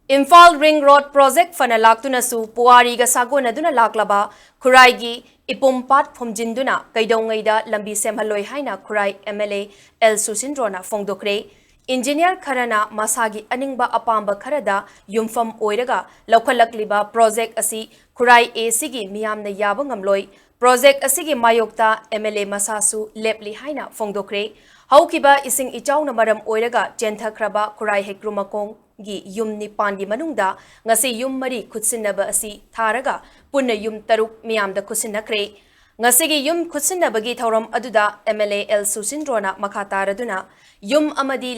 Imphal Ring Road Project fana laktunasu puwari ga sagonaduna laklaba Khuraigi Epum pat Phumjinduna Keidoungei da Lambi Semhalloi haina Khurai MLA Susindro na fongdokre Engineer Kharana masagi aningba apamba kharada yumfam oiraga laukhalakliba project asi Khurai A-sigi miyamna yaba ngamloi project asigi mayokta MLA masasu lepli haina fongdokre haukiba ising ichawna maram oiraga chenthakraba Khurai hekrumakong gi yum nipan gi manungda ngasi yum mari khutsinaba asi tharaga punna yum taruk miyamda khusinakre ngasi gi yum khutsinaba gi thoram aduda MLA Susindro na makataraduna yum amadi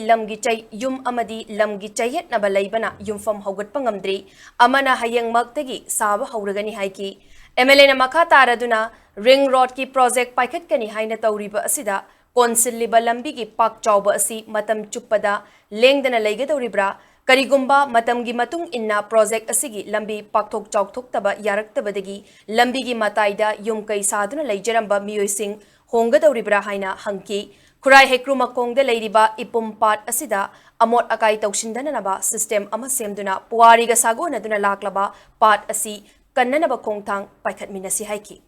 lamgi chayet na balaibana yumfam hogat pangamdri amana hayang magtagi saba hauragani haiki MLA na makataraduna ring road ki project paikhat kani haina tawriba asida konsil liba lambi gi pak chawba asi matam chuppada lengdana leigadawribra Karigumba matamgi matung inna project asigi lambi pakthok chawthok taba yarak tabadagi lambi gi mataida yum kai saduna leijaramba miyoising honggadawribra haina hangki Khurai hekrumakongda leiriba Epum pat asida amot akai tawsindana naba system ama semduna puwari ga sagonaduna laklaba pat asi kannanaba khongthang paikhatminasi haiki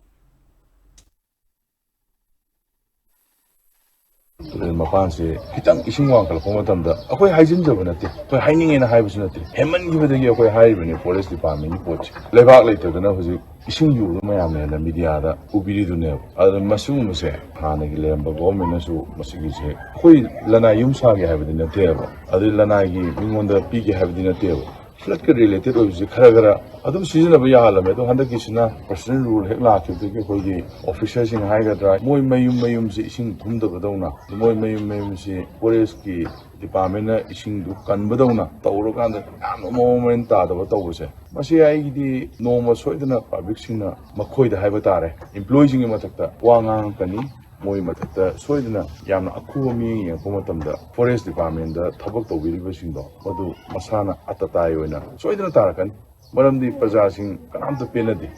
Mapansi kitang ising wang kalapong matamda ako'y hygiene job natin ako'y hainingin na hygiene natin heman gibadagi ako'y hygiene forest department ni poch lebak later na husi ising yu mayam na media da ubiri dune ad masung mo se hana gi lemba government na su masigi se ako'y lana yum sa gi hygiene natin ad lana gi mingonda pi gi hygiene natin flood ka related obviously khara adum season aba yahala me to handa kisina personal rule hek la ki ke koi gi officers sing hai ga dra moi mayum se ising thum da badawna moi mayum se forest ki department na ising du kan badawna tawro kan da am moment ta da taw se masi ai gi no ma soidana public sing na makhoi da hai ba tare employees ngi matakta wangang kani moi matakta soidana yamna akhu mi yang ko matamda forest department da thabak tawbiriba singdo madu masana atatai oina soidana tarakan maramdi prajasing kanamta penadi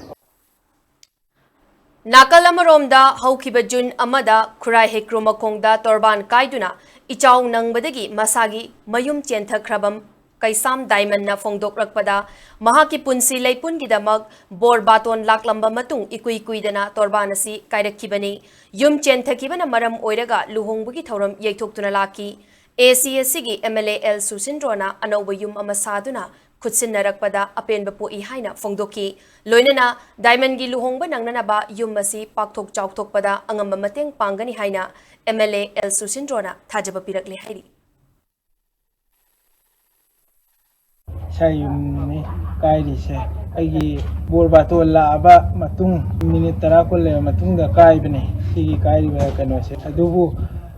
Nakalamaromda haukiba June amada Khurai hekrumakongda torban kaiduna ichaw nangbadagi masagi mayum chenthakrabam kaisam diamond na fongdokrakpada mahaki punsi leipun gidamak bor baton laklamba matung ikuidana torbanasi kairakibani yum chenthakibana maram oiraga luhongbugi thoram yeithoktuna laki ACSC gi MLA Susindro na anauba yum amasaduna khutsinnarakpada apenba poi haina fongdoki loinana diamond gi luhongba nangnanaba yum asi pakthok chawthokpada angamba mateng pangani haina MLA Susindro na thajaba pirakli hairi Sayumni kairi se aigi borbato laaba matung minute tara ko le matung da kai bane sigi kairi ba kano se adubu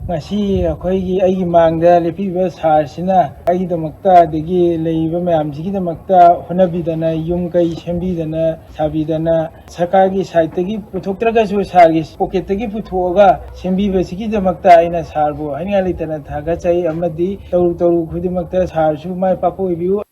ngasi akhoi aigi mangda lepi ba sar sina aigi damakta degi leiba mayam sigi damakta honabidana yum kai sembidana sabidana sarkar gi site gi puthoktraga su sar gi pocket gi puthoga sembiba sigi damakta aina sarbo hainga litana thaga chai amadi toru khudi makta sar su mai papo biu